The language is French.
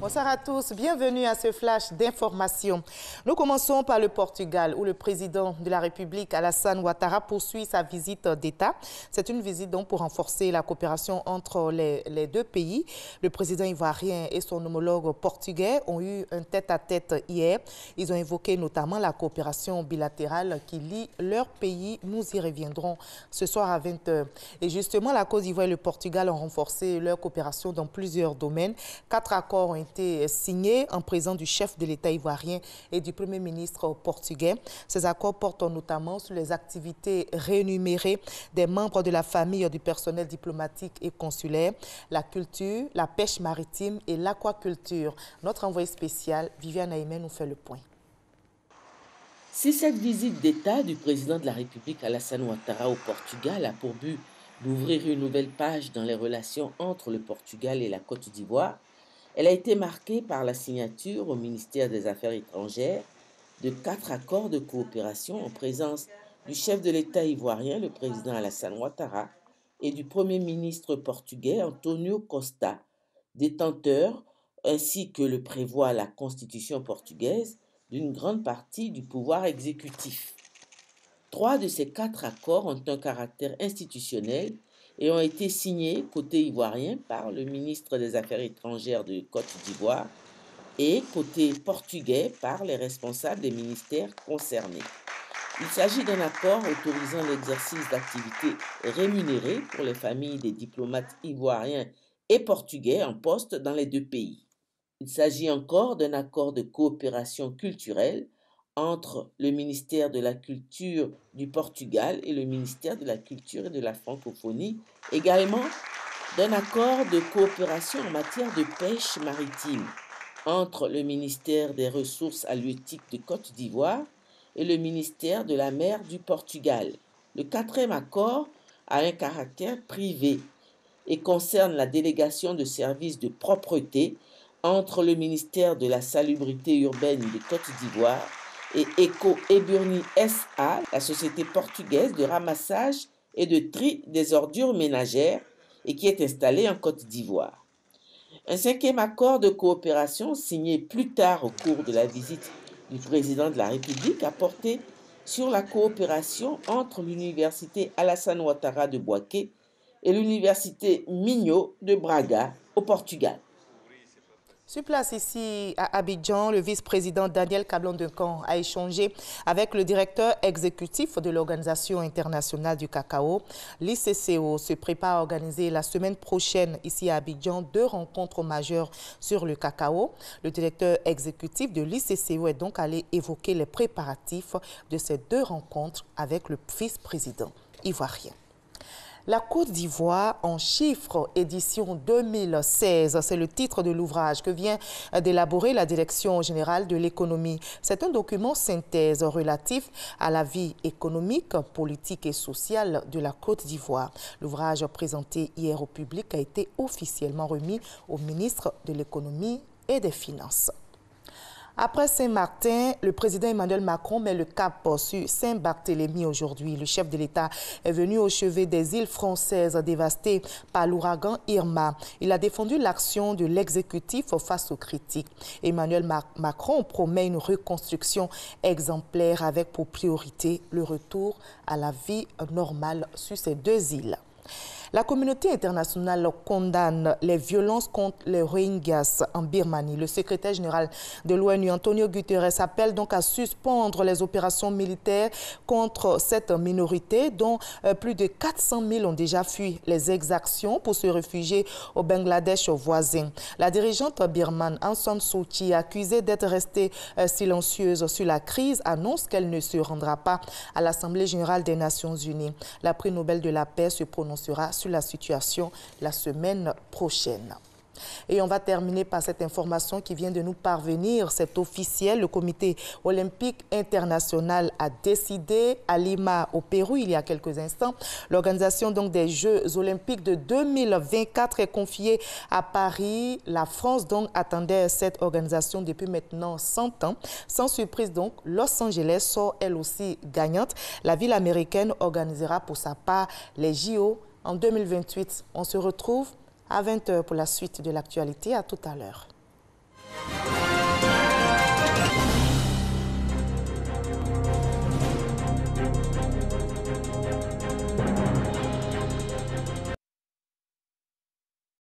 Bonsoir à tous, bienvenue à ce flash d'information. Nous commençons par le Portugal où le président de la République Alassane Ouattara poursuit sa visite d'État. C'est une visite donc pour renforcer la coopération entre les deux pays. Le président ivoirien et son homologue portugais ont eu un tête-à-tête hier. Ils ont évoqué notamment la coopération bilatérale qui lie leurs pays. Nous y reviendrons ce soir à 20 h. Et justement, la Côte d'Ivoire et le Portugal ont renforcé leur coopération dans plusieurs domaines. 4 accords ont été signés en présence du chef de l'État ivoirien et du Premier ministre portugais. Ces accords portent notamment sur les activités rémunérées des membres de la famille du personnel diplomatique et consulaire, la culture, la pêche maritime et l'aquaculture. Notre envoyé spécial, Viviane Aïmé, nous fait le point. Si cette visite d'État du président de la République Alassane Ouattara au Portugal a pour but d'ouvrir une nouvelle page dans les relations entre le Portugal et la Côte d'Ivoire, elle a été marquée par la signature au ministère des Affaires étrangères de 4 accords de coopération en présence du chef de l'État ivoirien, le président Alassane Ouattara, et du Premier ministre portugais António Costa, détenteur, ainsi que le prévoit la Constitution portugaise, d'une grande partie du pouvoir exécutif. 3 de ces 4 accords ont un caractère institutionnel et ont été signés côté ivoirien par le ministre des Affaires étrangères de Côte d'Ivoire et côté portugais par les responsables des ministères concernés. Il s'agit d'un accord autorisant l'exercice d'activités rémunérées pour les familles des diplomates ivoiriens et portugais en poste dans les deux pays. Il s'agit encore d'un accord de coopération culturelle entre le ministère de la Culture du Portugal et le ministère de la Culture et de la Francophonie, également d'un accord de coopération en matière de pêche maritime entre le ministère des Ressources halieutiques de Côte d'Ivoire et le ministère de la Mer du Portugal. Le 4e accord a un caractère privé et concerne la délégation de services de propreté entre le ministère de la Salubrité urbaine de Côte d'Ivoire et Eco-Eburni SA, la société portugaise de ramassage et de tri des ordures ménagères et qui est installée en Côte d'Ivoire. Un 5e accord de coopération signé plus tard au cours de la visite du président de la République a porté sur la coopération entre l'université Alassane Ouattara de Bouaké et l'université Minho de Braga au Portugal. Sur place ici à Abidjan, le vice-président Daniel Kablon-Duncan a échangé avec le directeur exécutif de l'Organisation internationale du cacao. L'ICCO se prépare à organiser la semaine prochaine ici à Abidjan 2 rencontres majeures sur le cacao. Le directeur exécutif de l'ICCO est donc allé évoquer les préparatifs de ces 2 rencontres avec le vice-président ivoirien. La Côte d'Ivoire en chiffres, édition 2016, c'est le titre de l'ouvrage que vient d'élaborer la Direction générale de l'économie. C'est un document synthèse relatif à la vie économique, politique et sociale de la Côte d'Ivoire. L'ouvrage présenté hier au public a été officiellement remis au ministre de l'économie et des finances. Après Saint-Martin, le président Emmanuel Macron met le cap sur Saint-Barthélemy aujourd'hui. Le chef de l'État est venu au chevet des îles françaises dévastées par l'ouragan Irma. Il a défendu l'action de l'exécutif face aux critiques. Emmanuel Macron promet une reconstruction exemplaire avec pour priorité le retour à la vie normale sur ces 2 îles. La communauté internationale condamne les violences contre les Rohingyas en Birmanie. Le secrétaire général de l'ONU, Antonio Guterres, appelle donc à suspendre les opérations militaires contre cette minorité, dont plus de 400 000 ont déjà fui les exactions pour se réfugier au Bangladesh voisin. La dirigeante birmane Aung San Suu Kyi, accusée d'être restée silencieuse sur la crise, annonce qu'elle ne se rendra pas à l'Assemblée générale des Nations unies. La prix Nobel de la paix se prononcera sur la situation la semaine prochaine. Et on va terminer par cette information qui vient de nous parvenir. C'est officiel, le comité olympique international a décidé à Lima, au Pérou, il y a quelques instants. L'organisation donc des Jeux olympiques de 2024 est confiée à Paris. La France donc attendait cette organisation depuis maintenant 100 ans. Sans surprise donc, Los Angeles sort elle aussi gagnante. La ville américaine organisera pour sa part les JO en 2028. On se retrouve à 20 h pour la suite de l'actualité. À tout à l'heure.